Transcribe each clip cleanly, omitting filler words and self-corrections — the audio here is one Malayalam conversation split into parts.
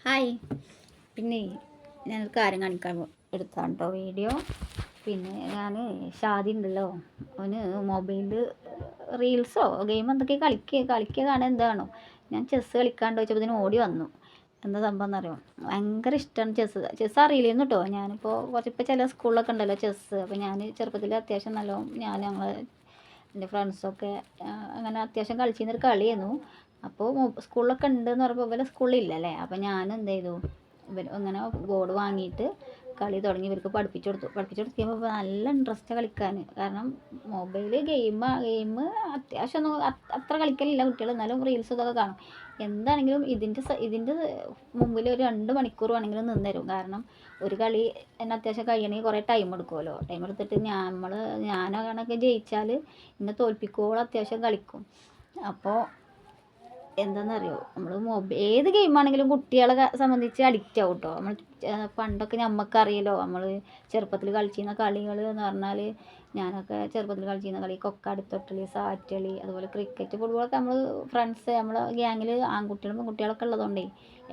ഹായ്. പിന്നെ ഞാനൊരു കാര്യം കാണിക്കാൻ എടുത്താണ് കേട്ടോ വീഡിയോ. പിന്നെ ഞാൻ ഷാദി ഉണ്ടല്ലോ, അവന് മൊബൈലിൽ റീൽസോ ഗെയിം എന്തൊക്കെ കളിക്കുക കാണാൻ എന്താണോ. ഞാൻ ചെസ്സ് കളിക്കാണ്ട് വെച്ചപ്പോൾ ഇതിന് ഓടി വന്നു. എന്താ സംഭവം എന്നറിയോ, ഭയങ്കര ഇഷ്ടമാണ് ചെസ്സ് അറിയില്ലായിരുന്നു കേട്ടോ. ഞാനിപ്പോൾ കുറച്ചിപ്പോൾ ചില സ്കൂളിലൊക്കെ ഉണ്ടല്ലോ ചെസ്സ്. അപ്പോൾ ഞാൻ ചെറുപ്പത്തിൽ അത്യാവശ്യം ഞങ്ങൾ എൻ്റെ ഫ്രണ്ട്സൊക്കെ അങ്ങനെ അത്യാവശ്യം കളിച്ചിരുന്നൊരു കളിയായിരുന്നു. അപ്പോൾ സ്കൂളിലൊക്കെ ഉണ്ടെന്ന് പറയുമ്പോൾ ഇവരെ സ്കൂളിലില്ലല്ലേ. അപ്പോൾ ഞാൻ എന്ത് ചെയ്തു, ഇങ്ങനെ ബോർഡ് വാങ്ങിയിട്ട് കളി തുടങ്ങി ഇവർക്ക് പഠിപ്പിച്ചു കൊടുക്കുമ്പോൾ നല്ല ഇൻട്രസ്റ്റ് കളിക്കാൻ. കാരണം മൊബൈൽ ഗെയിം അത്യാവശ്യം ഒന്നും അത്ര കളിക്കലില്ല കുട്ടികൾ, എന്നാലും റീൽസ് ഇതൊക്കെ കാണും. എന്താണെങ്കിലും ഇതിൻ്റെ മുമ്പിൽ ഒരു 2 മണിക്കൂർ വേണമെങ്കിലും നിന്ന് തരും. കാരണം ഒരു കളി എന്നെ അത്യാവശ്യം കഴിയണമെങ്കിൽ കുറേ ടൈം എടുക്കുമല്ലോ. ടൈം എടുത്തിട്ട് ഞാനൊക്കെ ജയിച്ചാൽ എന്നെ തോൽപ്പിക്കോളം അത്യാവശ്യം കളിക്കും. അപ്പോൾ എന്താണെന്നറിയോ, നമ്മൾ ഏത് ഗെയിമാണെങ്കിലും കുട്ടികളെ സംബന്ധിച്ച് അഡിക്റ്റ് ആവും കേട്ടോ. പണ്ടൊക്കെ നമുക്കറിയാലോ, നമ്മൾ ചെറുപ്പത്തിൽ കളിച്ചിരുന്ന കളികൾ എന്ന് പറഞ്ഞാൽ, ഞാനൊക്കെ ചെറുപ്പത്തിൽ കളിച്ചിരുന്ന കളി കൊക്കടുത്തൊട്ടൽ, സാറ്റളി, അതുപോലെ ക്രിക്കറ്റ്, ഫുട്ബോളൊക്കെ നമ്മൾ ഫ്രണ്ട്സ് നമ്മളെ ഗ്യാങ്ങിൽ ആൺകുട്ടികളും പെൺകുട്ടികളൊക്കെ ഉള്ളതുകൊണ്ടേ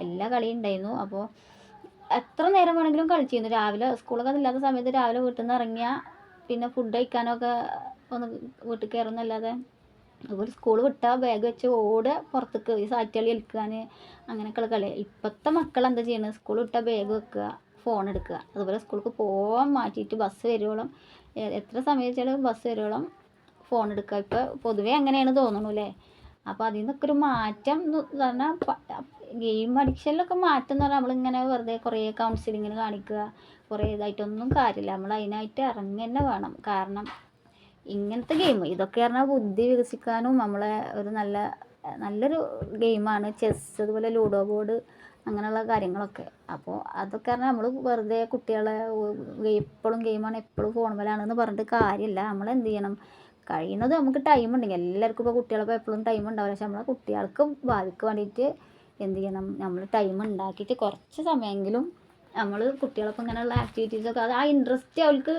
എല്ലാ കളിയും ഉണ്ടായിരുന്നു. അപ്പോൾ എത്ര നേരം വേണമെങ്കിലും കളിച്ചിരുന്നു. രാവിലെ സ്കൂളൊക്കെ ഇല്ലാത്ത സമയത്ത് രാവിലെ വീട്ടിൽ നിന്ന് ഇറങ്ങിയാൽ പിന്നെ ഫുഡ് കഴിക്കാനൊക്കെ ഒന്ന് വീട്ടിൽ കയറുന്നല്ലാതെ, അതുപോലെ സ്കൂൾ വിട്ടാൽ ബാഗ് വെച്ച് ഓടുക പുറത്തേക്ക് ഈ സാറ്റളി കളിക്കാൻ, അങ്ങനെയൊക്കെയുള്ള കളി. ഇപ്പോഴത്തെ മക്കൾ എന്താ ചെയ്യുന്നത്, സ്കൂൾ വിട്ടാൽ ബാഗ് വെക്കുക, ഫോൺ എടുക്കുക, അതുപോലെ സ്കൂൾക്ക് പോകാൻ മാറ്റിയിട്ട് ബസ് വരുവോളം, എത്ര സമയം വെച്ചാലും ബസ് വരുവോളം ഫോൺ എടുക്കുക. ഇപ്പോൾ പൊതുവേ അങ്ങനെയാണ് തോന്നുന്നു അല്ലേ. അപ്പോൾ അതിൽ നിന്നൊക്കെ ഒരു മാറ്റം എന്ന് പറഞ്ഞാൽ, ഗെയിം അഡിക്ഷനിലൊക്കെ മാറ്റം എന്ന് പറഞ്ഞാൽ നമ്മളിങ്ങനെ വെറുതെ കുറേ കൗൺസിലിങ്ങിന് കാണിക്കുക, കുറേ ഇതായിട്ടൊന്നും കാര്യമില്ല. നമ്മൾ അതിനായിട്ട് ഇറങ്ങി തന്നെ വേണം. കാരണം ഇങ്ങനത്തെ ഗെയിം ഇതൊക്കെ പറഞ്ഞാൽ ബുദ്ധി വികസിക്കാനും നമ്മളെ ഒരു നല്ലൊരു ഗെയിമാണ് ചെസ്സ്, അതുപോലെ ലൂഡോ ബോർഡ്, അങ്ങനെയുള്ള കാര്യങ്ങളൊക്കെ. അപ്പോൾ അതൊക്കെ പറഞ്ഞാൽ നമ്മൾ വെറുതെ കുട്ടികളെ എപ്പോഴും ഗെയിമാണ്, എപ്പോഴും ഫോണിലാണെന്ന് പറഞ്ഞിട്ട് കാര്യമില്ല. നമ്മൾ എന്ത് ചെയ്യണം, കഴിയുന്നത് നമുക്ക് ടൈം ഉണ്ടെങ്കിൽ, എല്ലാവർക്കും ഇപ്പോൾ കുട്ടികളിപ്പോൾ എപ്പോഴും ടൈം ഉണ്ടാവില്ല, പക്ഷെ നമ്മളെ കുട്ടികൾക്ക് ഭാവിക്ക് വേണ്ടിയിട്ട് എന്ത് ചെയ്യണം, നമ്മൾ ടൈം ഉണ്ടാക്കിയിട്ട് കുറച്ച് സമയമെങ്കിലും നമ്മൾ കുട്ടികളൊപ്പം ഇങ്ങനെയുള്ള ആക്ടിവിറ്റീസൊക്കെ ആ ഇൻട്രസ്റ്റ് അവർക്ക്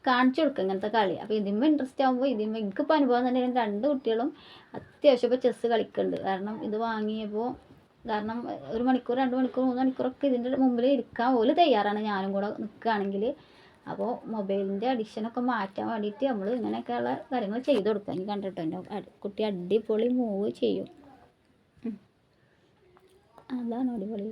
കാണിച്ചു കൊടുക്കുക ഇങ്ങനത്തെ കളി. അപ്പോൾ ഇതിന്മേൽ ഇൻട്രസ്റ്റ് ആകുമ്പോൾ എനിക്കിപ്പോൾ അനുഭവം തന്നെ, 2 കുട്ടികളും അത്യാവശ്യം ഇപ്പോൾ ചെസ്സ് കളിക്കുന്നുണ്ട്. കാരണം ഇത് വാങ്ങിയപ്പോൾ, കാരണം 1 മണിക്കൂർ 2 മണിക്കൂർ 3 മണിക്കൂറൊക്കെ ഇതിൻ്റെ മുമ്പിൽ ഇരിക്കാൻ പോലും തയ്യാറാണ്, ഞാനും കൂടെ നിൽക്കുകയാണെങ്കിൽ. അപ്പോൾ മൊബൈലിൻ്റെ അഡിക്ഷനൊക്കെ മാറ്റാൻ വേണ്ടിയിട്ട് നമ്മൾ ഇങ്ങനെയൊക്കെയുള്ള കാര്യങ്ങൾ ചെയ്ത് കൊടുക്കുക. എനിക്ക് കണ്ടിട്ടോ എൻ്റെ കുട്ടി അടിപൊളി മൂവ് ചെയ്യും. അതാണ് അടിപൊളി.